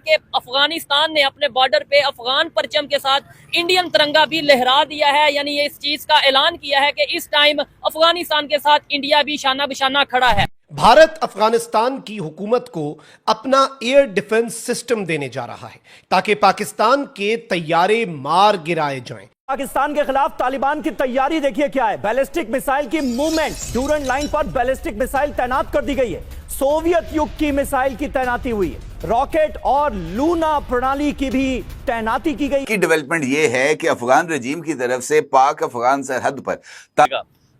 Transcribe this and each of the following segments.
कि अफगानिस्तान ने अपने बॉर्डर पे अफगान परचम के साथ इंडियन तिरंगा भी लहरा दिया है। यानी ये इस चीज का ऐलान किया है कि इस टाइम अफगानिस्तान के साथ इंडिया भी शाना बिशाना खड़ा है। भारत अफगानिस्तान की हुकूमत को अपना एयर डिफेंस सिस्टम देने जा रहा है ताकि पाकिस्तान के तैयारे मार गिराए जाएं। पाकिस्तान के खिलाफ तालिबान की तैयारी देखिए क्या है। बैलिस्टिक मिसाइल की मूवमेंट, ड्यूरेंट लाइन पर बैलिस्टिक मिसाइल तैनात कर दी गई है। सोवियत युग की मिसाइल की तैनाती हुई है। रॉकेट और लूना प्रणाली की भी तैनाती की गई। की डेवलपमेंट यह है कि अफगान रजीम की तरफ से पाक अफगान सरहद पर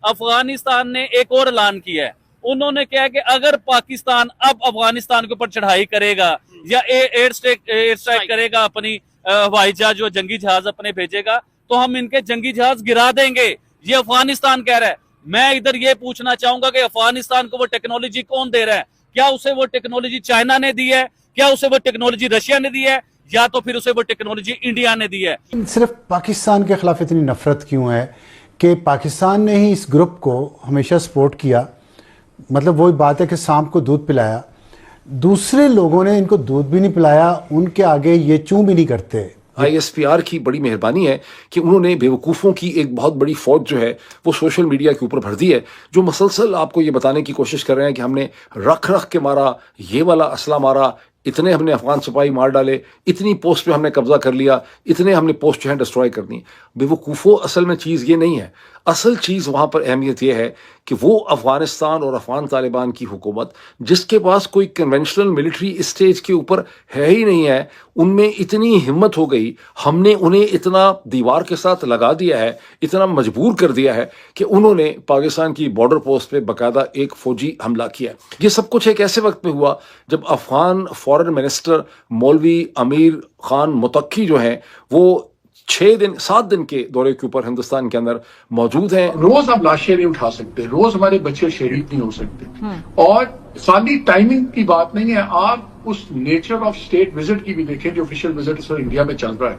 अफगानिस्तान ने एक और ऐलान किया है। उन्होंने कहा कि अगर पाकिस्तान अब अफगानिस्तान के ऊपर चढ़ाई करेगा या एयर स्ट्राइक करेगा, अपनी हवाई जहाज जो जंगी जहाज अपने भेजेगा, तो हम इनके जंगी जहाज गिरा देंगे। ये अफगानिस्तान कह रहा है। मैं इधर ये पूछना चाहूंगा कि अफगानिस्तान को वो टेक्नोलॉजी कौन दे रहा है? क्या उसे वो टेक्नोलॉजी चाइना ने दी है? क्या उसे वो टेक्नोलॉजी रशिया ने दी है? या तो फिर उसे वो टेक्नोलॉजी इंडिया ने दी है? सिर्फ पाकिस्तान के खिलाफ इतनी नफरत क्यों है कि पाकिस्तान ने ही इस ग्रुप को हमेशा सपोर्ट किया। मतलब वही बात है कि सांप को दूध पिलाया, दूसरे लोगों ने इनको दूध भी नहीं पिलाया, उनके आगे ये चूं भी नहीं करते। ISPR की बड़ी मेहरबानी है कि उन्होंने बेवकूफ़ों की एक बहुत बड़ी फौज जो है वो सोशल मीडिया के ऊपर भर दी है, जो मसलसल आपको ये बताने की कोशिश कर रहे हैं कि हमने रख के मारा, ये वाला असला मारा, इतने हमने अफगान सिपाही मार डाले, इतनी पोस्ट पे हमने कब्जा कर लिया, इतने हमने पोस्ट जो है डिस्ट्रॉय कर दी। बेवकूफ़ों, असल में चीज़ ये नहीं है। असल चीज़ वहाँ पर अहमियत यह है कि वो अफगानिस्तान और अफगान तालिबान की हुकूमत जिसके पास कोई कन्वेंशनल मिलिट्री स्टेज के ऊपर है ही नहीं है, उनमें इतनी हिम्मत हो गई, हमने उन्हें इतना दीवार के साथ लगा दिया है, इतना मजबूर कर दिया है कि उन्होंने पाकिस्तान की बॉर्डर पोस्ट पे बाकायदा एक फौजी हमला किया। ये सब कुछ एक ऐसे वक्त में हुआ जब अफगान फॉरेन मिनिस्टर मौलवी अमीर खान मुतक्की जो हैं वो 7 दिन के दौरे के ऊपर हिंदुस्तान के अंदर मौजूद हैं। रोज हम लाशें नहीं उठा सकते, रोज हमारे बच्चे शहीद नहीं हो सकते। और खाली टाइमिंग की बात नहीं है, आप उस नेचर ऑफ स्टेट विजिट की भी देखें जो ऑफिशियल विजिट इस वक्त इंडिया में चल रहा है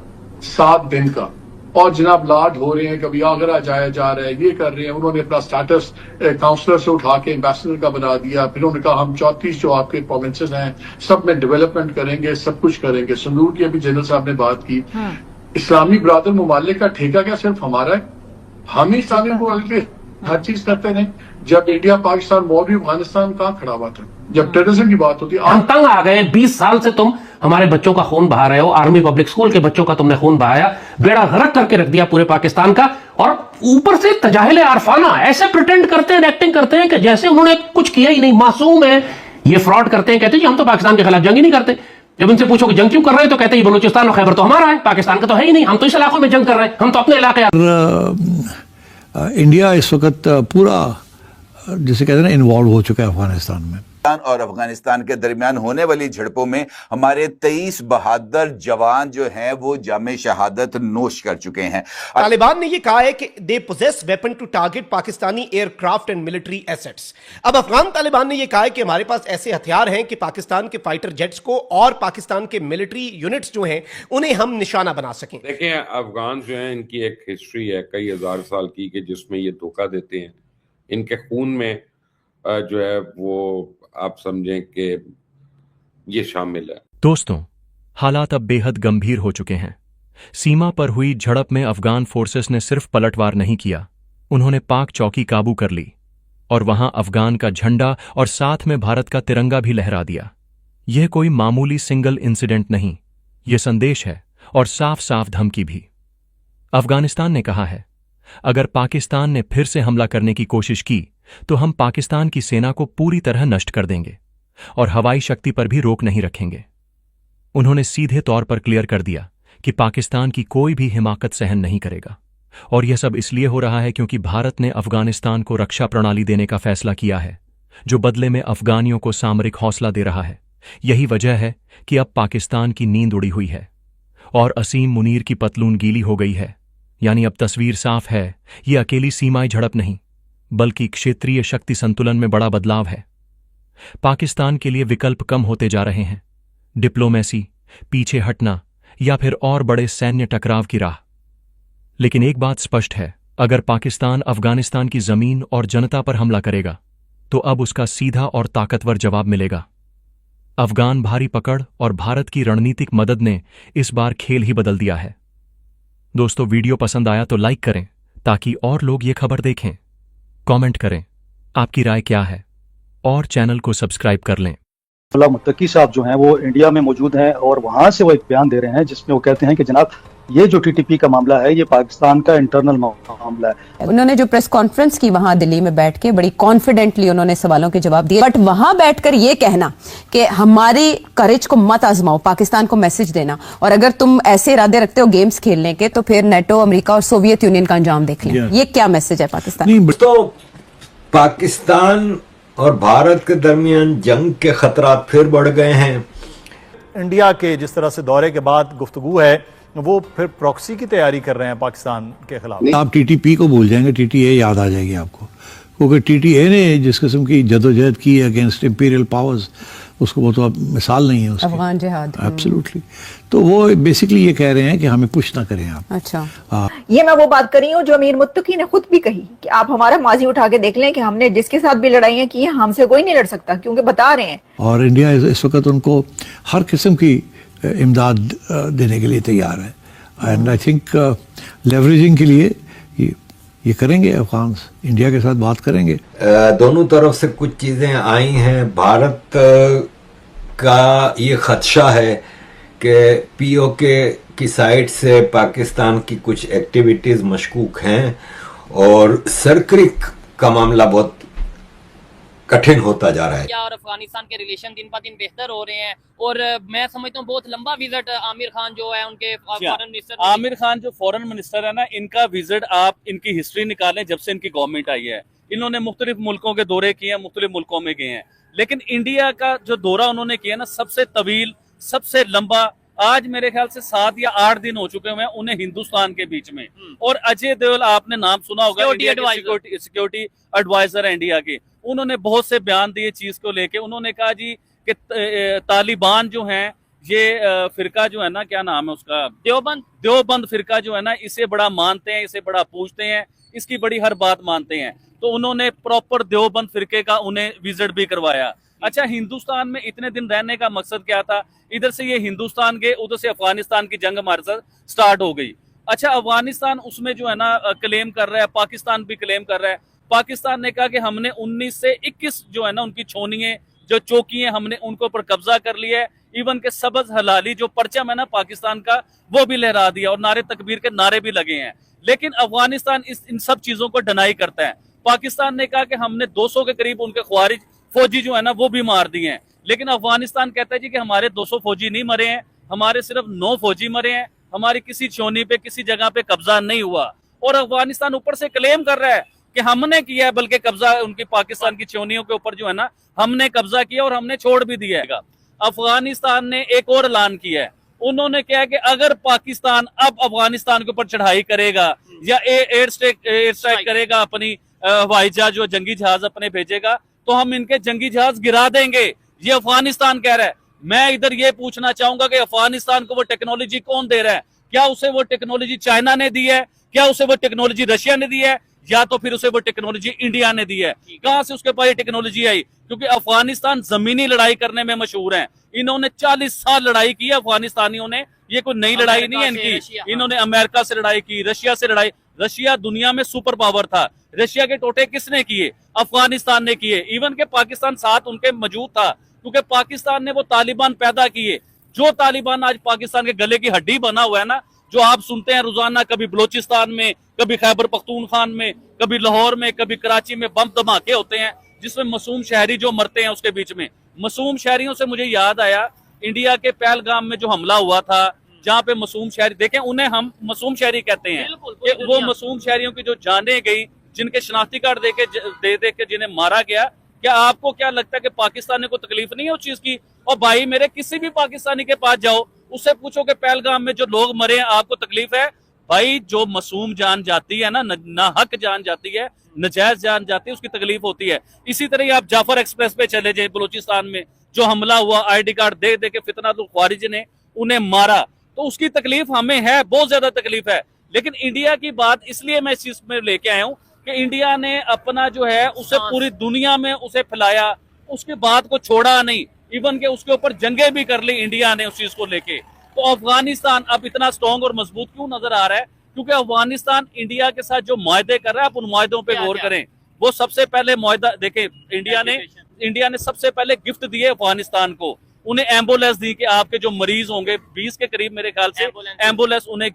7 दिन का। और जनाब लाड हो रहे हैं, कभी आगरा जाया जा रहा है, ये कर रहे हैं। उन्होंने अपना स्टेटस काउंसलर से उठा के एम्बेसडर का बना दिया। फिर उन्होंने कहा हम 34 जो आपके प्रोविंसेस हैं सब में डेवलपमेंट करेंगे, सब कुछ करेंगे। संदूर की अभी जनरल साहब ने बात की। इस्लामी ब्रादर मुमालिक का ठेका क्या सिर्फ हमारा है? हम ही इस्लामी मुमालिक पे हर चीज करते हैं। जब इंडिया पाकिस्तान वॉर भी अफगानिस्तान कहाँ खड़ा हुआ था जब टेररिज्म की बात होती है? हम तंग आ गए। 20 साल से तुम हमारे बच्चों का खून बहा रहे हो, आर्मी पब्लिक स्कूल के बच्चों का तुमने खून बहाया, बेड़ा गर्क करके रख दिया पूरे पाकिस्तान का। और ऊपर से तजाहिल आरफाना ऐसे प्रिटेंड करते हैं, एक्टिंग करते हैं कि जैसे उन्होंने कुछ किया ही नहीं, मासूम है। ये फ्रॉड करते हैं, कहते हैं हम तो पाकिस्तान के खिलाफ जंग ही नहीं करते। जब उनसे पूछो कि जंग क्यों कर रहे हैं तो कहते हैं बलूचिस्तान और खैबर तो हमारा है, पाकिस्तान का तो है ही नहीं, हम तो इस इलाकों में जंग कर रहे हैं, हम तो अपने इलाके। इंडिया इस वक्त पूरा जिसे कहते हैं ना इन्वॉल्व हो चुका है अफगानिस्तान में। और अफगानिस्तान के दरमियान होने वाली झड़पों में हमारे 23 बहादुर जवान जो हैं वो जामे शहादत नोश कर चुके हैं। तालिबान ने यह कहा है कि they possess weapon to target Pakistani aircraft and military assets. अब अफगान तालिबान ने यह कहा है कि हमारे पास ऐसे हथियार हैं कि पाकिस्तान के फाइटर जेट्स को और पाकिस्तान के मिलिट्री यूनिट्स जो हैं उन्हें हम निशाना बना सकें। देखें, अफगान जो है इनकी एक हिस्ट्री है कई हजार साल की कि जिसमें ये धोखा देते हैं। इनके खून में जो है वो आप समझें कि ये शामिल है। दोस्तों, हालात अब बेहद गंभीर हो चुके हैं। सीमा पर हुई झड़प में अफगान फोर्सेस ने सिर्फ पलटवार नहीं किया, उन्होंने पाक चौकी काबू कर ली और वहां अफगान का झंडा और साथ में भारत का तिरंगा भी लहरा दिया। यह कोई मामूली सिंगल इंसिडेंट नहीं, यह संदेश है और साफ साफ धमकी भी। अफगानिस्तान ने कहा है, अगर पाकिस्तान ने फिर से हमला करने की कोशिश की तो हम पाकिस्तान की सेना को पूरी तरह नष्ट कर देंगे और हवाई शक्ति पर भी रोक नहीं रखेंगे। उन्होंने सीधे तौर पर क्लियर कर दिया कि पाकिस्तान की कोई भी हिमाकत सहन नहीं करेगा। और यह सब इसलिए हो रहा है क्योंकि भारत ने अफगानिस्तान को रक्षा प्रणाली देने का फैसला किया है, जो बदले में अफगानियों को सामरिक हौसला दे रहा है। यही वजह है कि अब पाकिस्तान की नींद उड़ी हुई है और असीम मुनीर की पतलून गीली हो गई है। यानी अब तस्वीर साफ है, यह अकेली सीमाई झड़प नहीं बल्कि क्षेत्रीय शक्ति संतुलन में बड़ा बदलाव है। पाकिस्तान के लिए विकल्प कम होते जा रहे हैं, डिप्लोमेसी, पीछे हटना या फिर और बड़े सैन्य टकराव की राह। लेकिन एक बात स्पष्ट है, अगर पाकिस्तान अफगानिस्तान की जमीन और जनता पर हमला करेगा तो अब उसका सीधा और ताकतवर जवाब मिलेगा। अफगान भारी पकड़ और भारत की रणनीतिक मदद ने इस बार खेल ही बदल दिया है। दोस्तों, वीडियो पसंद आया तो लाइक करें ताकि और लोग ये खबर देखें। कमेंट करें आपकी राय क्या है और चैनल को सब्सक्राइब कर लें। मुल्ला मुत्तकी साहब जो हैं वो इंडिया में मौजूद हैं और वहां से वो एक बयान दे रहे हैं जिसमें वो कहते हैं कि जनाब ये जो टीटीपी का मामला है ये पाकिस्तान का इंटरनल मामला है। उन्होंने जो प्रेस कॉन्फ्रेंस की वहां दिल्ली में बैठ के बड़ी कॉन्फिडेंटली उन्होंने सवालों के जवाब दिए, बट वहां बैठकर ये कहना कि हमारी करेज को मत आजमाओ, पाकिस्तान को मैसेज देना, और अगर तुम ऐसे इरादे रखते हो गेम्स खेलने के तो फिर नेटो, अमेरिका और सोवियत यूनियन का अंजाम देख लें, ये क्या मैसेज है पाकिस्तान? तो पाकिस्तान और भारत के दरमियान जंग के खतरात फिर बढ़ गए हैं। इंडिया के जिस तरह से दौरे के बाद गुफ्तगू है वो फिर प्रॉक्सी की तैयारी कर रहे हैं पाकिस्तान के खिलाफ। आप टीटीपी को भूल जाएंगे, टीटीए याद आ जाएगी आपको, क्योंकि टीटीए ने जिस किस्म की जदोजहद की अगेंस्ट इंपीरियल पावर्स, उसको वो तो अब मिसाल नहीं है उसकी, अफगान जिहाद। एब्सोल्युटली। तो वो बेसिकली ये कह रहे हैं कि हमें पुश ना करें आप। अच्छा, ये मैं वो बात कर रही हूँ जो अमीर मुत्तकी ने खुद भी कही कि आप हमारा माजी उठा के देख लें कि हमने जिसके साथ भी लड़ाइयाँ की हैं हमसे कोई नहीं लड़ सकता, क्योंकि बता रहे हैं। और इंडिया इस वक्त उनको हर किस्म की इमदाद देने के लिए तैयार है। एंड आई थिंक लेवरेजिंग के लिए ये करेंगे, अफगान इंडिया के साथ बात करेंगे। दोनों तरफ से कुछ चीजें आई हैं। भारत का ये खदशा है कि पीओके की साइड से पाकिस्तान की कुछ एक्टिविटीज मशकूक हैं और सरक्रिक का मामला बहुत कठिन होता जा रहा है। इंडिया और अफगानिस्तान के रिलेशन दिन ब दिन बेहतर हो रहे हैं और मैं समझता हूँ बहुत लंबा विजिट आमिर खान जो है उनके फॉरेन मिनिस्टर, आमिर खान जो फॉरेन मिनिस्टर है ना, इनका विजिट आप इनकी हिस्ट्री निकालें जब से इनकी गवर्नमेंट आई है। इन्होंने मुख्तलिफ मुल्कों के दौरे किए हैं, मुख्तलिफ मुल्कों में गए हैं, लेकिन इंडिया का जो दौरा उन्होंने किया ना सबसे तवील, सबसे लंबा, आज मेरे ख्याल से 7 या 8 दिन हो चुके हैं उन्हें हिंदुस्तान के बीच में। और अजय देओल आपने नाम सुना होगा, सिक्योरिटी एडवाइजर है इंडिया के। उन्होंने बहुत से बयान दिए चीज को लेके। उन्होंने कहा जी कि तालिबान जो हैं ये फिरका जो है ना, क्या नाम है उसका, देवबंद फिरका जो है ना, इसे बड़ा मानते हैं, इसे बड़ा पूछते हैं, इसकी बड़ी हर बात मानते हैं। तो उन्होंने प्रॉपर देवबंद फिरके का उन्हें विजिट भी करवाया। अच्छा, हिंदुस्तान में इतने दिन रहने का मकसद क्या था? इधर से ये हिंदुस्तान गए, उधर से अफगानिस्तान की जंग हमारे साथ स्टार्ट हो गई। अच्छा, अफगानिस्तान उसमें जो है ना क्लेम कर रहा है, पाकिस्तान भी क्लेम कर रहा है। पाकिस्तान ने कहा कि हमने 19 से 21 जो है ना उनकी छोनियां, जो चौकियां, हमने उनको पर कब्जा कर लिया है। इवन के सबज हलाली जो परचम है ना पाकिस्तान का, वो भी लहरा दिया और नारे तकबीर के नारे भी लगे हैं। लेकिन अफगानिस्तान इन सब चीजों को डिनाई करता है। पाकिस्तान ने कहा कि हमने 200 के करीब उनके ख्वारिज फौजी जो है ना वो भी मार दिए हैं, लेकिन अफगानिस्तान कहता है जी कि हमारे 200 फौजी नहीं मरे हैं, हमारे सिर्फ 9 फौजी मरे हैं, हमारी किसी छोनी पे, किसी जगह पे कब्जा नहीं हुआ। और अफगानिस्तान ऊपर से क्लेम कर रहा है कि हमने किया है, बल्कि कब्जा उनकी पाकिस्तान की छोनियों के ऊपर जो है ना हमने कब्जा किया और हमने छोड़ भी दिया है। अफगानिस्तान ने एक और ऐलान किया है। उन्होंने कहा कि अगर पाकिस्तान अब अफगानिस्तान के ऊपर चढ़ाई करेगा या एयर स्ट्राइक करेगा, अपनी हवाई जहाज जो जंगी जहाज अपने भेजेगा, तो हम इनके जंगी जहाज गिरा देंगे। ये अफगानिस्तान कह रहा है। मैं इधर ये पूछना चाहूंगा कि अफगानिस्तान को वो टेक्नोलॉजी कौन दे रहा है? क्या उसे वो टेक्नोलॉजी चाइना ने दी है? क्या उसे वो टेक्नोलॉजी रशिया ने दी है? या तो फिर उसे वो टेक्नोलॉजी इंडिया ने दी है? कहां से उसके पास ये टेक्नोलॉजी आई? क्योंकि अफगानिस्तान जमीनी लड़ाई करने में मशहूर है। इन्होंने 40 साल लड़ाई की है अफगानिस्तानियों ने, ये कोई नई लड़ाई नहीं है इनकी। इन्होंने अमेरिका से लड़ाई की, रशिया से लड़ाई। रशिया दुनिया में सुपर पावर था। रशिया के टोटे किसने किए? अफगानिस्तान ने किए। इवन के पाकिस्तान साथ उनके मौजूद था, क्योंकि पाकिस्तान ने वो तालिबान पैदा किए। जो तालिबान आज पाकिस्तान के गले की हड्डी बना हुआ है ना, जो आप सुनते हैं रोजाना, कभी बलोचिस्तान में, कभी खैबर पख्तूनख्वा में, कभी लाहौर में, कभी कराची में बम धमाके होते हैं जिसमें मासूम शहरी जो मरते हैं उसके बीच में। मासूम शहरियों से मुझे याद आया इंडिया के पहलगाम में जो हमला हुआ था, जहाँ पे मासूम शहरी, देखें उन्हें हम मासूम शहरी कहते हैं, कि वो मासूम शहरियों की जो जाने गई, जिनके शनाख्ती कार्ड दे के जिन्हें मारा गया। क्या आपको क्या लगता है कि पाकिस्तान को तकलीफ नहीं है उस चीज की? और भाई मेरे, किसी भी पाकिस्तानी के पास जाओ, उससे पूछो कि पहलगाम में जो लोग मरे हैं आपको तकलीफ है? भाई जो मासूम जान जाती है ना हक जान जाती है, नजायज जान जाती है, उसकी तकलीफ होती है। इसी तरह ही आप जाफर एक्सप्रेस पे चले जाए, बलूचिस्तान में जो हमला हुआ, आईडी कार्ड दे दे के फितनातुल ख्वारिज ने उन्हें मारा, तो उसकी तकलीफ हमें है, बहुत ज्यादा तकलीफ है। लेकिन इंडिया की बात इसलिए मैं इस चीज में लेके आया हूँ कि इंडिया ने अपना जो है उसे पूरी दुनिया में उसे फैलाया, उसकी बात को छोड़ा नहीं। इवन के उसके ऊपर जंगें भी कर ली इंडिया ने उस चीज को लेके। तो अफगानिस्तान अब इतना स्ट्रॉन्ग और मजबूत क्यों नजर आ रहा है? क्योंकि अफगानिस्तान इंडिया के साथ जो मुआहदे कर रहा है, आप उन मुआहदों पे गौर करें। वो सबसे पहले मुआहदा देखें, इंडिया ने सबसे पहले गिफ्ट दिए अफगानिस्तान को, उन्हें एम्बुलेंस दी कि आपके जो मरीज होंगे 20 के करीब मेरे ख्याल से एम्बुलेंस उन्हें